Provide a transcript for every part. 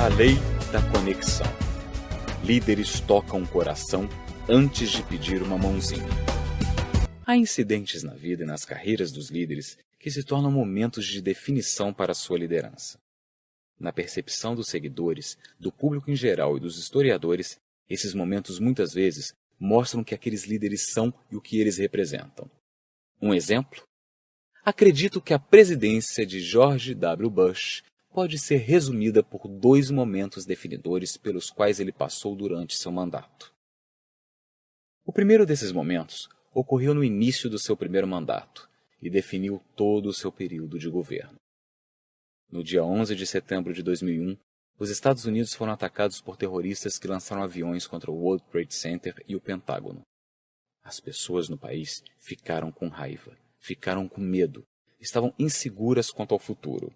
A lei da conexão. Líderes tocam o coração antes de pedir uma mãozinha. Há incidentes na vida e nas carreiras dos líderes que se tornam momentos de definição para a sua liderança. Na percepção dos seguidores, do público em geral e dos historiadores, esses momentos muitas vezes mostram que aqueles líderes são e o que eles representam. Um exemplo? Acredito que a presidência de George W. Bush pode ser resumida por 2 momentos definidores pelos quais ele passou durante seu mandato. O primeiro desses momentos ocorreu no início do seu primeiro mandato e definiu todo o seu período de governo. No dia 11 de setembro de 2001, os Estados Unidos foram atacados por terroristas que lançaram aviões contra o World Trade Center e o Pentágono. As pessoas no país ficaram com raiva, ficaram com medo, estavam inseguras quanto ao futuro.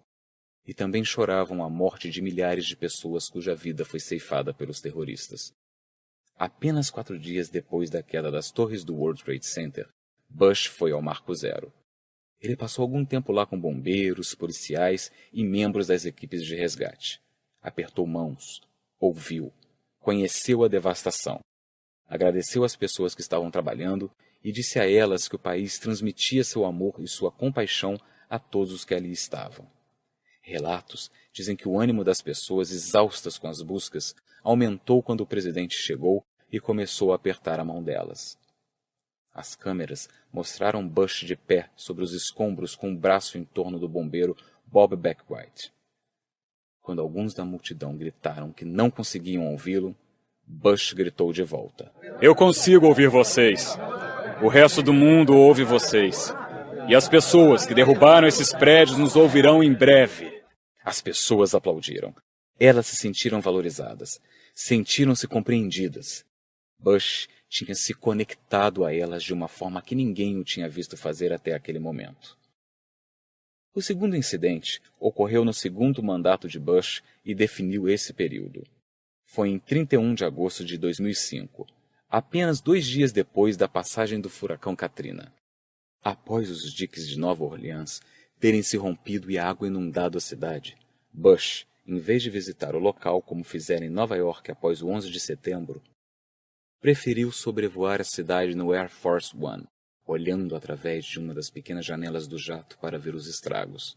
E também choravam a morte de milhares de pessoas cuja vida foi ceifada pelos terroristas. Apenas 4 dias depois da queda das torres do World Trade Center, Bush foi ao Marco Zero. Ele passou algum tempo lá com bombeiros, policiais e membros das equipes de resgate. Apertou mãos, ouviu, conheceu a devastação. Agradeceu às pessoas que estavam trabalhando e disse a elas que o país transmitia seu amor e sua compaixão a todos os que ali estavam. Relatos dizem que o ânimo das pessoas exaustas com as buscas aumentou quando o presidente chegou e começou a apertar a mão delas. As câmeras mostraram Bush de pé sobre os escombros com o braço em torno do bombeiro Bob Beckwith. Quando alguns da multidão gritaram que não conseguiam ouvi-lo, Bush gritou de volta: "Eu consigo ouvir vocês. O resto do mundo ouve vocês. E as pessoas que derrubaram esses prédios nos ouvirão em breve." As pessoas aplaudiram. Elas se sentiram valorizadas. Sentiram-se compreendidas. Bush tinha se conectado a elas de uma forma que ninguém o tinha visto fazer até aquele momento. O segundo incidente ocorreu no segundo mandato de Bush e definiu esse período. Foi em 31 de agosto de 2005, apenas 2 dias depois da passagem do furacão Katrina. Após os diques de Nova Orleans terem se rompido e a água inundado a cidade, Bush, em vez de visitar o local como fizeram em Nova York após o 11 de setembro, preferiu sobrevoar a cidade no Air Force One, olhando através de uma das pequenas janelas do jato para ver os estragos.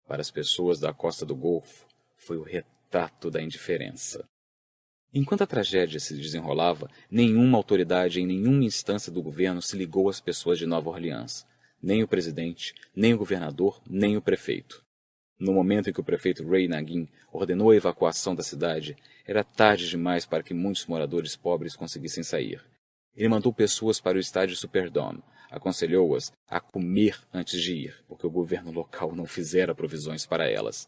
Para as pessoas da costa do Golfo, foi o retrato da indiferença. Enquanto a tragédia se desenrolava, nenhuma autoridade em nenhuma instância do governo se ligou às pessoas de Nova Orleans, nem o presidente, nem o governador, nem o prefeito. No momento em que o prefeito Ray Nagin ordenou a evacuação da cidade, era tarde demais para que muitos moradores pobres conseguissem sair. Ele mandou pessoas para o estádio Superdome, aconselhou-as a comer antes de ir, porque o governo local não fizera provisões para elas.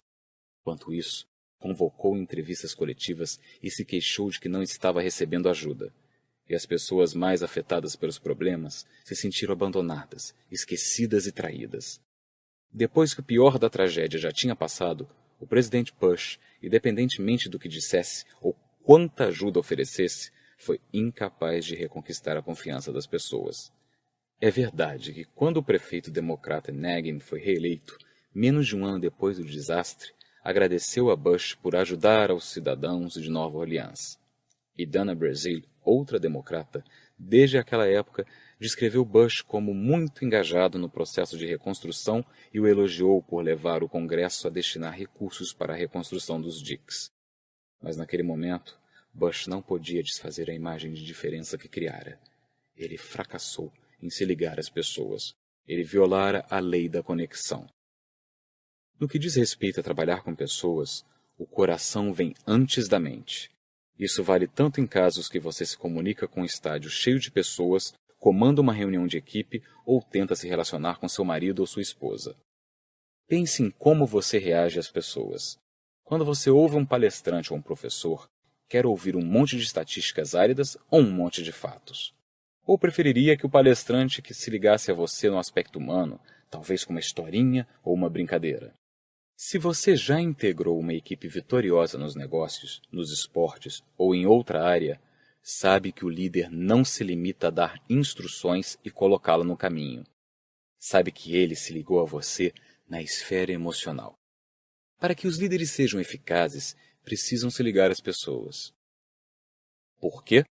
Enquanto isso, convocou entrevistas coletivas e se queixou de que não estava recebendo ajuda. E as pessoas mais afetadas pelos problemas se sentiram abandonadas, esquecidas e traídas. Depois que o pior da tragédia já tinha passado, o presidente Bush, independentemente do que dissesse ou quanta ajuda oferecesse, foi incapaz de reconquistar a confiança das pessoas. É verdade que quando o prefeito democrata Nagin foi reeleito, menos de um ano depois do desastre, agradeceu a Bush por ajudar aos cidadãos de Nova Orleans. E Dana Brazile, outra democrata, desde aquela época, descreveu Bush como muito engajado no processo de reconstrução e o elogiou por levar o Congresso a destinar recursos para a reconstrução dos diques. Mas naquele momento, Bush não podia desfazer a imagem de diferença que criara. Ele fracassou em se ligar às pessoas. Ele violara a lei da conexão. No que diz respeito a trabalhar com pessoas, o coração vem antes da mente. Isso vale tanto em casos que você se comunica com um estádio cheio de pessoas, comanda uma reunião de equipe ou tenta se relacionar com seu marido ou sua esposa. Pense em como você reage às pessoas. Quando você ouve um palestrante ou um professor, quer ouvir um monte de estatísticas áridas ou um monte de fatos? Ou preferiria que o palestrante que se ligasse a você no aspecto humano, talvez com uma historinha ou uma brincadeira? Se você já integrou uma equipe vitoriosa nos negócios, nos esportes ou em outra área, sabe que o líder não se limita a dar instruções e colocá-la no caminho. Sabe que ele se ligou a você na esfera emocional. Para que os líderes sejam eficazes, precisam se ligar às pessoas. Por quê?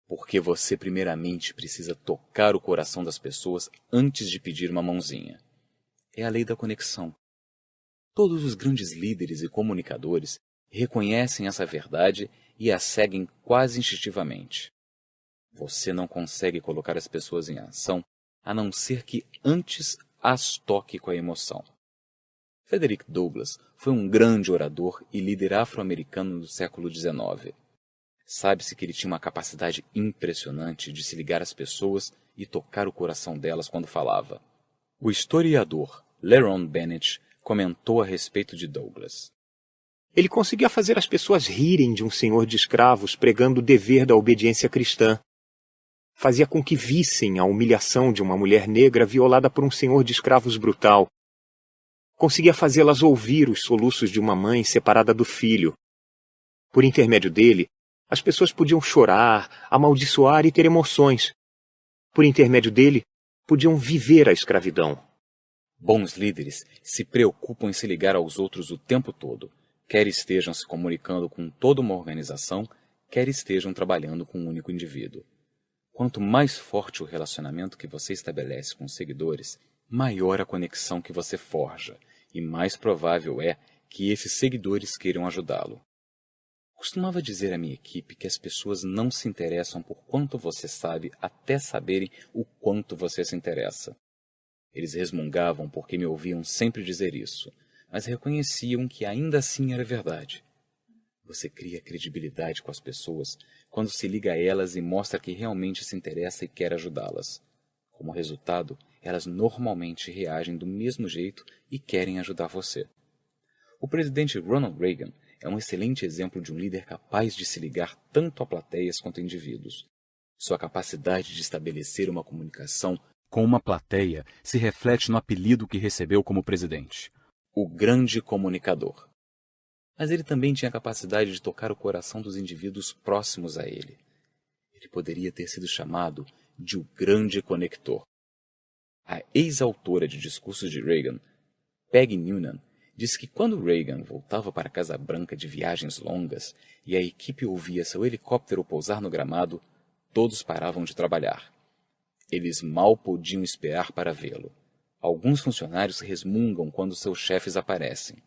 Porque você primeiramente precisa tocar o coração das pessoas antes de pedir uma mãozinha. É a lei da conexão. Todos os grandes líderes e comunicadores reconhecem essa verdade e a seguem quase instintivamente. Você não consegue colocar as pessoas em ação a não ser que antes as toque com a emoção. Frederick Douglass foi um grande orador e líder afro-americano do século XIX. Sabe-se que ele tinha uma capacidade impressionante de se ligar às pessoas e tocar o coração delas quando falava. O historiador Lerone Bennett comentou a respeito de Douglass. Ele conseguia fazer as pessoas rirem de um senhor de escravos pregando o dever da obediência cristã. Fazia com que vissem a humilhação de uma mulher negra violada por um senhor de escravos brutal. Conseguia fazê-las ouvir os soluços de uma mãe separada do filho. Por intermédio dele, as pessoas podiam chorar, amaldiçoar e ter emoções. Por intermédio dele, podiam viver a escravidão. Bons líderes se preocupam em se ligar aos outros o tempo todo, quer estejam se comunicando com toda uma organização, quer estejam trabalhando com um único indivíduo. Quanto mais forte o relacionamento que você estabelece com os seguidores, maior a conexão que você forja, e mais provável é que esses seguidores queiram ajudá-lo. Costumava dizer à minha equipe que as pessoas não se interessam por quanto você sabe até saberem o quanto você se interessa. Eles resmungavam porque me ouviam sempre dizer isso, mas reconheciam que ainda assim era verdade. Você cria credibilidade com as pessoas quando se liga a elas e mostra que realmente se interessa e quer ajudá-las. Como resultado, elas normalmente reagem do mesmo jeito e querem ajudar você. O presidente Ronald Reagan é um excelente exemplo de um líder capaz de se ligar tanto a plateias quanto a indivíduos. Sua capacidade de estabelecer uma comunicação com uma plateia se reflete no apelido que recebeu como presidente, o grande comunicador. Mas ele também tinha a capacidade de tocar o coração dos indivíduos próximos a ele. Ele poderia ter sido chamado de o grande conector. A ex-autora de discursos de Reagan, Peggy Noonan, disse que quando Reagan voltava para a Casa Branca de viagens longas e a equipe ouvia seu helicóptero pousar no gramado, todos paravam de trabalhar. Eles mal podiam esperar para vê-lo. Alguns funcionários resmungam quando seus chefes aparecem.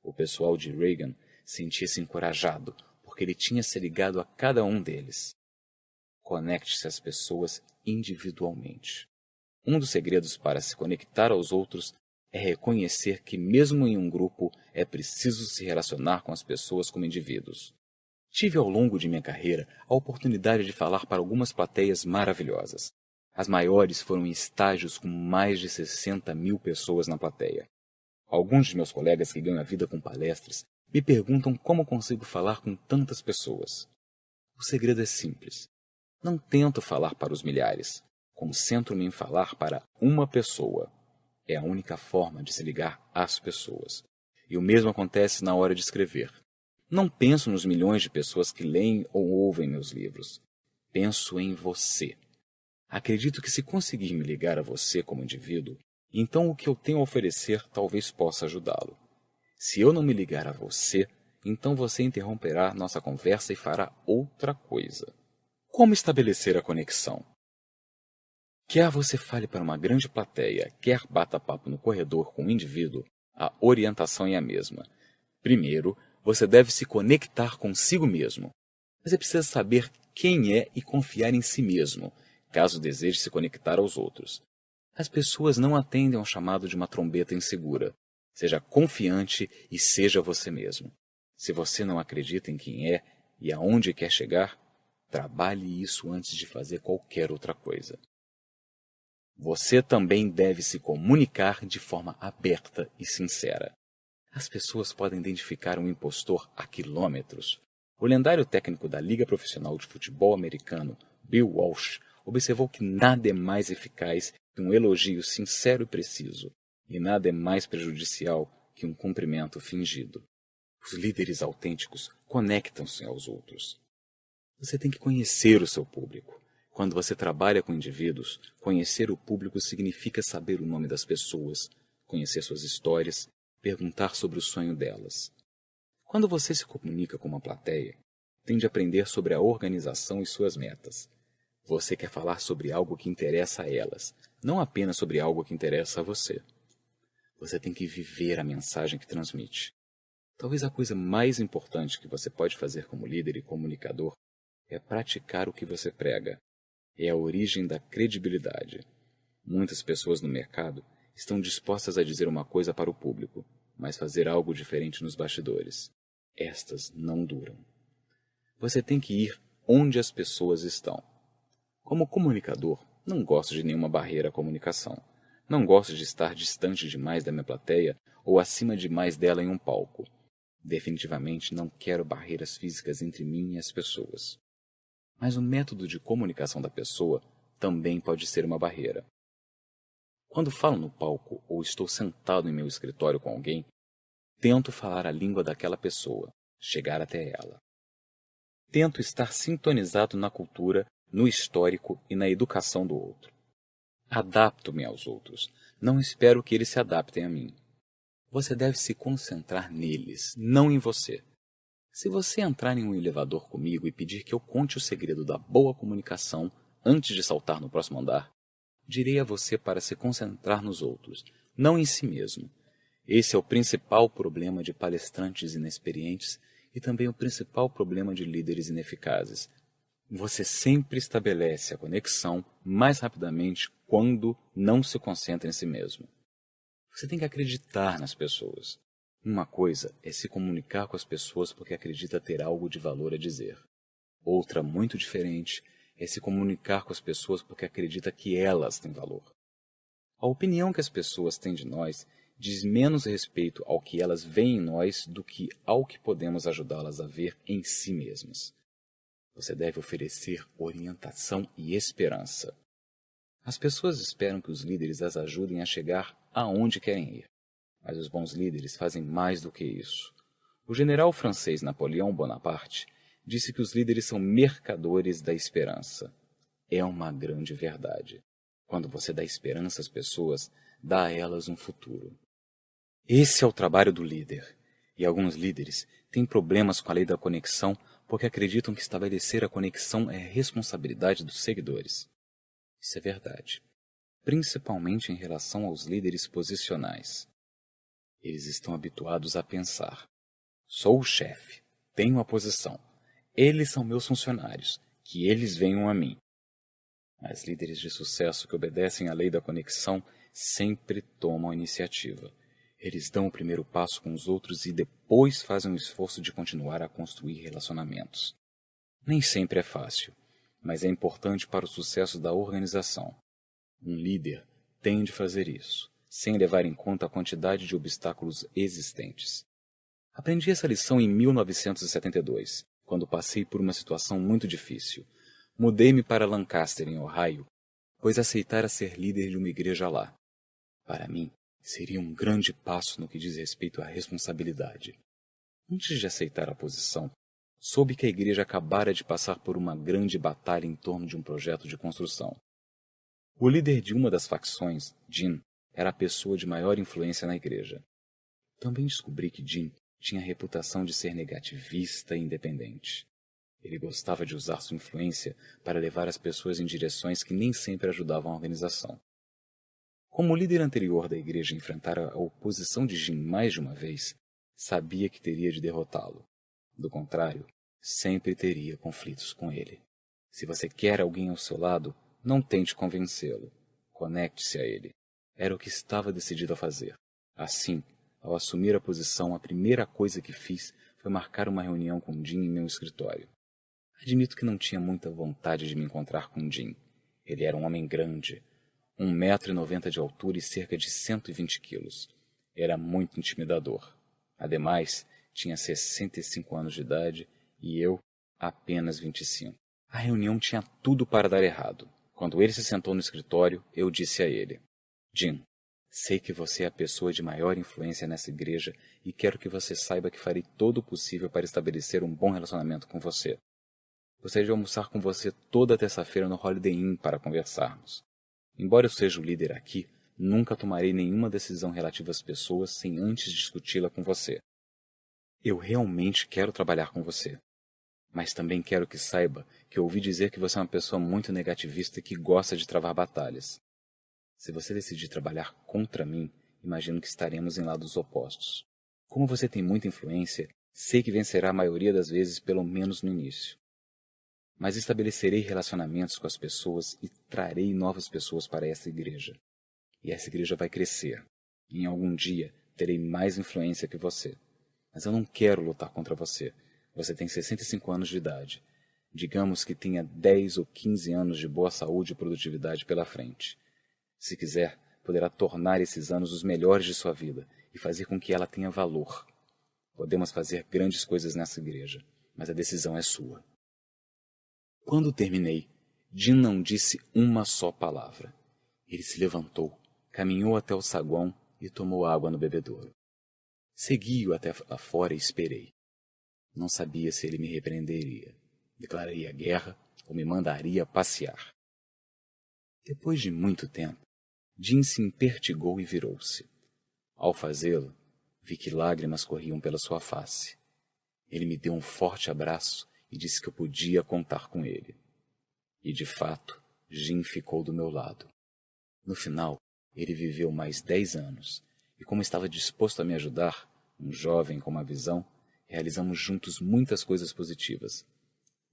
O pessoal de Reagan sentia-se encorajado, porque ele tinha se ligado a cada um deles. Conecte-se às pessoas individualmente. Um dos segredos para se conectar aos outros é reconhecer que, mesmo em um grupo, é preciso se relacionar com as pessoas como indivíduos. Tive ao longo de minha carreira a oportunidade de falar para algumas plateias maravilhosas. As maiores foram em estágios com mais de 60 mil pessoas na plateia. Alguns de meus colegas que ganham a vida com palestras me perguntam como consigo falar com tantas pessoas. O segredo é simples. Não tento falar para os milhares. Concentro-me em falar para uma pessoa. É a única forma de se ligar às pessoas. E o mesmo acontece na hora de escrever. Não penso nos milhões de pessoas que leem ou ouvem meus livros. Penso em você. Acredito que se conseguir me ligar a você como indivíduo, então o que eu tenho a oferecer talvez possa ajudá-lo. Se eu não me ligar a você, então você interromperá nossa conversa e fará outra coisa. Como estabelecer a conexão? Quer você fale para uma grande plateia, quer bata papo no corredor com um indivíduo, a orientação é a mesma. Primeiro, você deve se conectar consigo mesmo. Você precisa saber quem é e confiar em si mesmo, caso deseje se conectar aos outros. As pessoas não atendem ao chamado de uma trombeta insegura. Seja confiante e seja você mesmo. Se você não acredita em quem é e aonde quer chegar, trabalhe isso antes de fazer qualquer outra coisa. Você também deve se comunicar de forma aberta e sincera. As pessoas podem identificar um impostor a quilômetros. O lendário técnico da Liga Profissional de Futebol Americano, Bill Walsh, observou que nada é mais eficaz que um elogio sincero e preciso, e nada é mais prejudicial que um cumprimento fingido. Os líderes autênticos conectam-se aos outros. Você tem que conhecer o seu público. Quando você trabalha com indivíduos, conhecer o público significa saber o nome das pessoas, conhecer suas histórias, perguntar sobre o sonho delas. Quando você se comunica com uma plateia, tende a aprender sobre a organização e suas metas. Você quer falar sobre algo que interessa a elas, não apenas sobre algo que interessa a você. Você tem que viver a mensagem que transmite. Talvez a coisa mais importante que você pode fazer como líder e comunicador é praticar o que você prega. É a origem da credibilidade. Muitas pessoas no mercado estão dispostas a dizer uma coisa para o público, mas fazer algo diferente nos bastidores. Estas não duram. Você tem que ir onde as pessoas estão. Como comunicador, não gosto de nenhuma barreira à comunicação. Não gosto de estar distante demais da minha plateia ou acima demais dela em um palco. Definitivamente não quero barreiras físicas entre mim e as pessoas. Mas o método de comunicação da pessoa também pode ser uma barreira. Quando falo no palco ou estou sentado em meu escritório com alguém, tento falar a língua daquela pessoa, chegar até ela. Tento estar sintonizado na cultura, no histórico e na educação do outro. Adapto-me aos outros, não espero que eles se adaptem a mim. Você deve se concentrar neles, não em você. Se você entrar em um elevador comigo e pedir que eu conte o segredo da boa comunicação antes de saltar no próximo andar, direi a você para se concentrar nos outros, não em si mesmo. Esse é o principal problema de palestrantes inexperientes e também o principal problema de líderes ineficazes. Você sempre estabelece a conexão mais rapidamente quando não se concentra em si mesmo. Você tem que acreditar nas pessoas. Uma coisa é se comunicar com as pessoas porque acredita ter algo de valor a dizer. Outra, muito diferente, é se comunicar com as pessoas porque acredita que elas têm valor. A opinião que as pessoas têm de nós diz menos respeito ao que elas veem em nós do que ao que podemos ajudá-las a ver em si mesmas. Você deve oferecer orientação e esperança. As pessoas esperam que os líderes as ajudem a chegar aonde querem ir. Mas os bons líderes fazem mais do que isso. O general francês Napoleão Bonaparte disse que os líderes são mercadores da esperança. É uma grande verdade. Quando você dá esperança às pessoas, dá a elas um futuro. Esse é o trabalho do líder. E alguns líderes têm problemas com a lei da conexão porque acreditam que estabelecer a conexão é responsabilidade dos seguidores. Isso é verdade, principalmente em relação aos líderes posicionais. Eles estão habituados a pensar: sou o chefe, tenho a posição, eles são meus funcionários, que eles venham a mim. Mas líderes de sucesso que obedecem à lei da conexão sempre tomam a iniciativa. Eles dão o primeiro passo com os outros e depois fazem um esforço de continuar a construir relacionamentos. Nem sempre é fácil, mas é importante para o sucesso da organização. Um líder tem de fazer isso, sem levar em conta a quantidade de obstáculos existentes. Aprendi essa lição em 1972, quando passei por uma situação muito difícil. Mudei-me para Lancaster, em Ohio, pois aceitara ser líder de uma igreja lá. Para mim, seria um grande passo no que diz respeito à responsabilidade. Antes de aceitar a posição, soube que a igreja acabara de passar por uma grande batalha em torno de um projeto de construção. O líder de uma das facções, Jim, era a pessoa de maior influência na igreja. Também descobri que Jim tinha a reputação de ser negativista e independente. Ele gostava de usar sua influência para levar as pessoas em direções que nem sempre ajudavam a organização. Como o líder anterior da igreja enfrentara a oposição de Jim mais de uma vez, sabia que teria de derrotá-lo. Do contrário, sempre teria conflitos com ele. Se você quer alguém ao seu lado, não tente convencê-lo. Conecte-se a ele. Era o que estava decidido a fazer. Assim, ao assumir a posição, a primeira coisa que fiz foi marcar uma reunião com Jim em meu escritório. Admito que não tinha muita vontade de me encontrar com Jim. Ele era um homem grande, 1,90 m de altura e cerca de 120 quilos. Era muito intimidador. Ademais, tinha 65 anos de idade e eu apenas 25. A reunião tinha tudo para dar errado. Quando ele se sentou no escritório, eu disse a ele: Jim, sei que você é a pessoa de maior influência nessa igreja e quero que você saiba que farei todo o possível para estabelecer um bom relacionamento com você. Gostaria de almoçar com você toda terça-feira no Holiday Inn para conversarmos. Embora eu seja o líder aqui, nunca tomarei nenhuma decisão relativa às pessoas sem antes discuti-la com você. Eu realmente quero trabalhar com você. Mas também quero que saiba que eu ouvi dizer que você é uma pessoa muito negativista e que gosta de travar batalhas. Se você decidir trabalhar contra mim, imagino que estaremos em lados opostos. Como você tem muita influência, sei que vencerá a maioria das vezes, pelo menos no início. Mas estabelecerei relacionamentos com as pessoas e trarei novas pessoas para essa igreja. E essa igreja vai crescer. E em algum dia terei mais influência que você. Mas eu não quero lutar contra você. Você tem 65 anos de idade. Digamos que tenha 10 ou 15 anos de boa saúde e produtividade pela frente. Se quiser, poderá tornar esses anos os melhores de sua vida e fazer com que ela tenha valor. Podemos fazer grandes coisas nessa igreja, mas a decisão é sua. Quando terminei, Jim não disse uma só palavra. Ele se levantou, caminhou até o saguão e tomou água no bebedouro. Segui-o até lá fora e esperei. Não sabia se ele me repreenderia, declararia guerra ou me mandaria passear. Depois de muito tempo, Jim se impertigou e virou-se. Ao fazê-lo, vi que lágrimas corriam pela sua face. Ele me deu um forte abraço e disse que eu podia contar com ele. E, de fato, Jim ficou do meu lado. No final, ele viveu mais 10 anos, e como estava disposto a me ajudar, um jovem com uma visão, realizamos juntos muitas coisas positivas.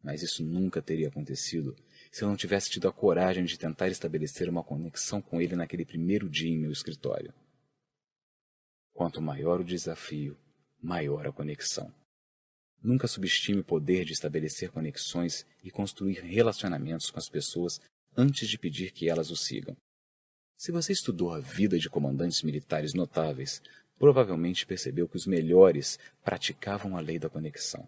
Mas isso nunca teria acontecido se eu não tivesse tido a coragem de tentar estabelecer uma conexão com ele naquele primeiro dia em meu escritório. Quanto maior o desafio, maior a conexão. Nunca subestime o poder de estabelecer conexões e construir relacionamentos com as pessoas antes de pedir que elas o sigam. Se você estudou a vida de comandantes militares notáveis, provavelmente percebeu que os melhores praticavam a lei da conexão.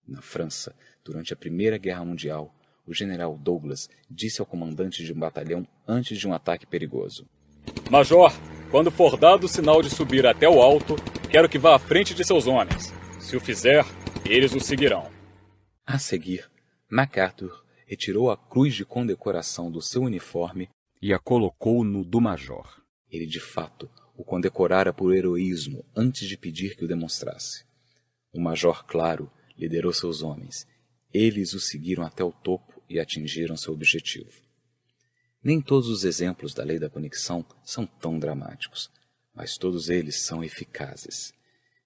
Na França, durante a Primeira Guerra Mundial, o general Douglas disse ao comandante de um batalhão antes de um ataque perigoso: Major, quando for dado o sinal de subir até o alto, quero que vá à frente de seus homens. Se o fizer, eles o seguirão. A seguir, MacArthur retirou a cruz de condecoração do seu uniforme e a colocou no do major. Ele, de fato, o condecorara por heroísmo antes de pedir que o demonstrasse. O major, claro, liderou seus homens. Eles o seguiram até o topo e atingiram seu objetivo. Nem todos os exemplos da lei da conexão são tão dramáticos, mas todos eles são eficazes.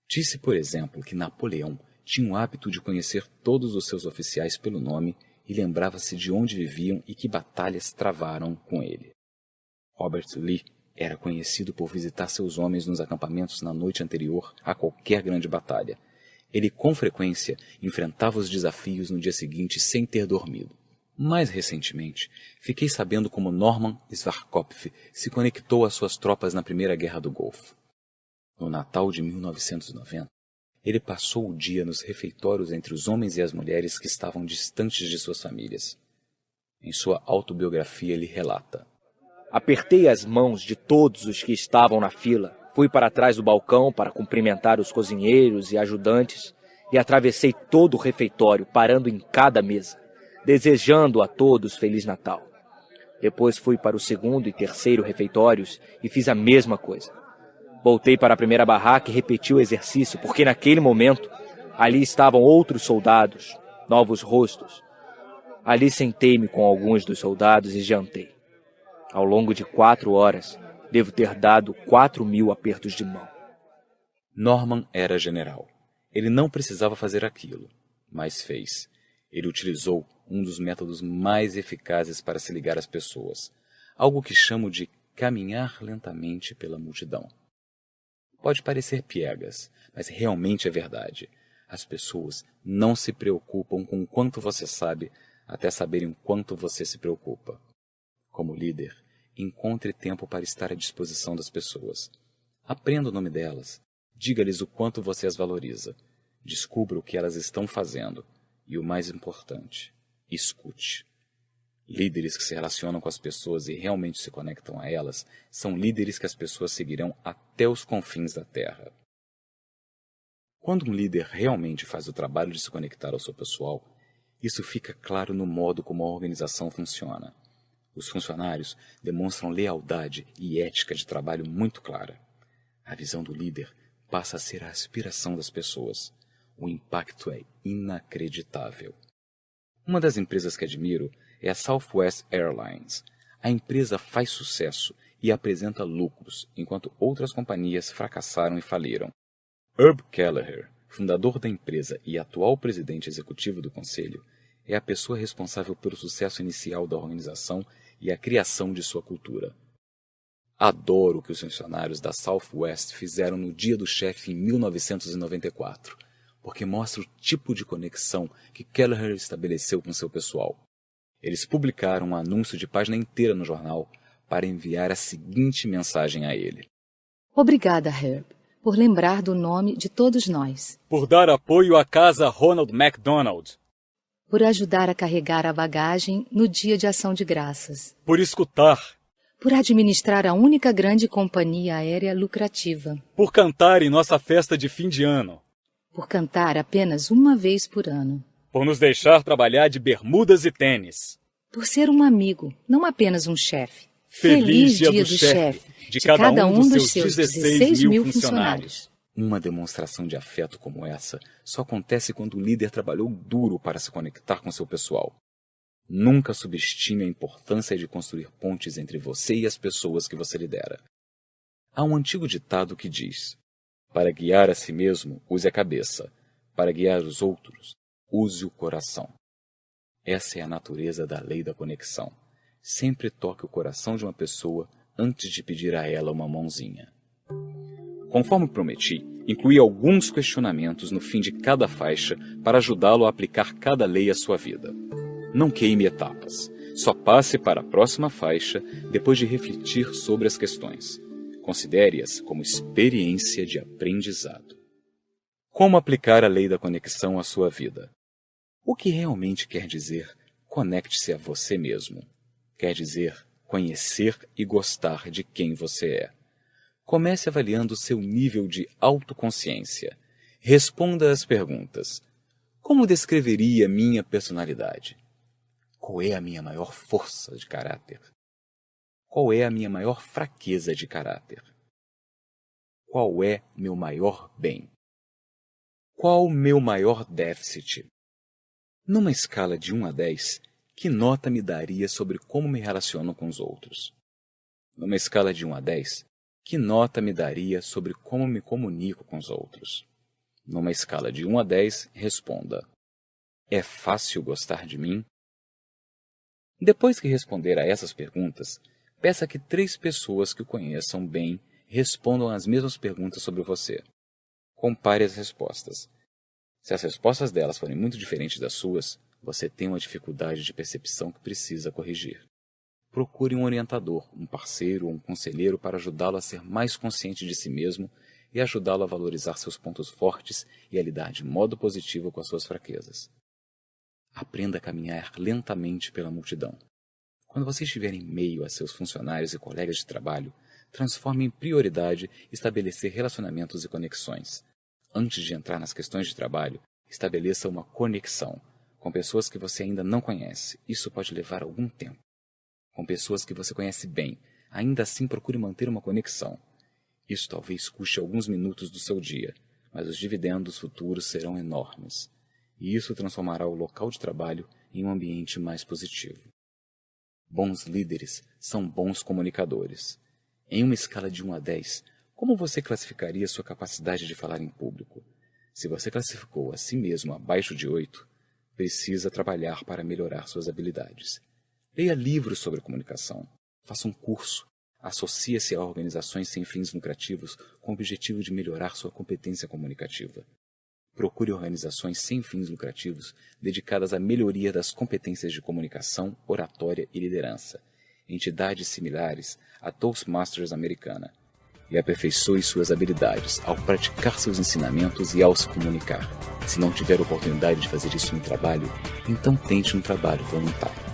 Disse, por exemplo, que Napoleão tinha o hábito de conhecer todos os seus oficiais pelo nome e lembrava-se de onde viviam e que batalhas travaram com ele. Robert Lee era conhecido por visitar seus homens nos acampamentos na noite anterior a qualquer grande batalha. Ele, com frequência, enfrentava os desafios no dia seguinte sem ter dormido. Mais recentemente, fiquei sabendo como Norman Schwarzkopf se conectou às suas tropas na Primeira Guerra do Golfo. No Natal de 1990, ele passou o dia nos refeitórios entre os homens e as mulheres que estavam distantes de suas famílias. Em sua autobiografia, ele relata: Apertei as mãos de todos os que estavam na fila, fui para trás do balcão para cumprimentar os cozinheiros e ajudantes e atravessei todo o refeitório, parando em cada mesa, desejando a todos Feliz Natal. Depois fui para o segundo e terceiro refeitórios e fiz a mesma coisa. Voltei para a primeira barraca e repeti o exercício, porque naquele momento, ali estavam outros soldados, novos rostos. Ali sentei-me com alguns dos soldados e jantei. Ao longo de 4 horas, devo ter dado 4.000 apertos de mão. Norman era general. Ele não precisava fazer aquilo, mas fez. Ele utilizou um dos métodos mais eficazes para se ligar às pessoas, algo que chamo de caminhar lentamente pela multidão. Pode parecer piegas, mas realmente é verdade. As pessoas não se preocupam com o quanto você sabe até saberem o quanto você se preocupa. Como líder, encontre tempo para estar à disposição das pessoas. Aprenda o nome delas. Diga-lhes o quanto você as valoriza. Descubra o que elas estão fazendo. E o mais importante, escute. Líderes que se relacionam com as pessoas e realmente se conectam a elas são líderes que as pessoas seguirão até os confins da Terra. Quando um líder realmente faz o trabalho de se conectar ao seu pessoal, isso fica claro no modo como a organização funciona. Os funcionários demonstram lealdade e ética de trabalho muito clara. A visão do líder passa a ser a aspiração das pessoas. O impacto é inacreditável. Uma das empresas que admiro é a Southwest Airlines. A empresa faz sucesso e apresenta lucros, enquanto outras companhias fracassaram e faliram. Herb Kelleher, fundador da empresa e atual presidente executivo do conselho, é a pessoa responsável pelo sucesso inicial da organização e a criação de sua cultura. Adoro o que os funcionários da Southwest fizeram no Dia do Chefe em 1994, porque mostra o tipo de conexão que Kelleher estabeleceu com seu pessoal. Eles publicaram um anúncio de página inteira no jornal para enviar a seguinte mensagem a ele. Obrigada, Herb, por lembrar do nome de todos nós. Por dar apoio à casa Ronald McDonald. Por ajudar a carregar a bagagem no Dia de Ação de Graças. Por escutar. Por administrar a única grande companhia aérea lucrativa. Por cantar em nossa festa de fim de ano. Por cantar apenas uma vez por ano. Por nos deixar trabalhar de bermudas e tênis. Por ser um amigo, não apenas um chefe. Feliz Dia do Chefe de cada um dos seus 16 mil funcionários. Uma demonstração de afeto como essa só acontece quando o líder trabalhou duro para se conectar com seu pessoal. Nunca subestime a importância de construir pontes entre você e as pessoas que você lidera. Há um antigo ditado que diz: para guiar a si mesmo, use a cabeça. Para guiar os outros, use o coração. Essa é a natureza da lei da conexão. Sempre toque o coração de uma pessoa antes de pedir a ela uma mãozinha. Conforme prometi, incluí alguns questionamentos no fim de cada faixa para ajudá-lo a aplicar cada lei à sua vida. Não queime etapas. Só passe para a próxima faixa depois de refletir sobre as questões. Considere-as como experiência de aprendizado. Como aplicar a lei da conexão à sua vida? O que realmente quer dizer conecte-se a você mesmo? Quer dizer conhecer e gostar de quem você é. Comece avaliando seu nível de autoconsciência. Responda às perguntas. Como descreveria minha personalidade? Qual é a minha maior força de caráter? Qual é a minha maior fraqueza de caráter? Qual é meu maior bem? Qual o meu maior déficit? Numa escala de 1 a 10, que nota me daria sobre como me relaciono com os outros? Numa escala de 1 a 10, que nota me daria sobre como me comunico com os outros? Numa escala de 1 a 10, responda: é fácil gostar de mim? Depois que responder a essas perguntas, peça que 3 pessoas que o conheçam bem respondam as mesmas perguntas sobre você. Compare as respostas. Se as respostas delas forem muito diferentes das suas, você tem uma dificuldade de percepção que precisa corrigir. Procure um orientador, um parceiro ou um conselheiro para ajudá-lo a ser mais consciente de si mesmo e ajudá-lo a valorizar seus pontos fortes e a lidar de modo positivo com as suas fraquezas. Aprenda a caminhar lentamente pela multidão. Quando você estiver em meio a seus funcionários e colegas de trabalho, transforme em prioridade estabelecer relacionamentos e conexões. Antes de entrar nas questões de trabalho, estabeleça uma conexão com pessoas que você ainda não conhece. Isso pode levar algum tempo. Com pessoas que você conhece bem, ainda assim procure manter uma conexão. Isso talvez custe alguns minutos do seu dia, mas os dividendos futuros serão enormes. E isso transformará o local de trabalho em um ambiente mais positivo. Bons líderes são bons comunicadores. Em uma escala de 1 a 10, como você classificaria sua capacidade de falar em público? Se você classificou a si mesmo abaixo de 8, precisa trabalhar para melhorar suas habilidades. Leia livros sobre comunicação. Faça um curso. Associe-se a organizações sem fins lucrativos com o objetivo de melhorar sua competência comunicativa. Procure organizações sem fins lucrativos dedicadas à melhoria das competências de comunicação, oratória e liderança, entidades similares à Toastmasters americana, e aperfeiçoe suas habilidades ao praticar seus ensinamentos e ao se comunicar. Se não tiver oportunidade de fazer isso no trabalho, então tente um trabalho voluntário.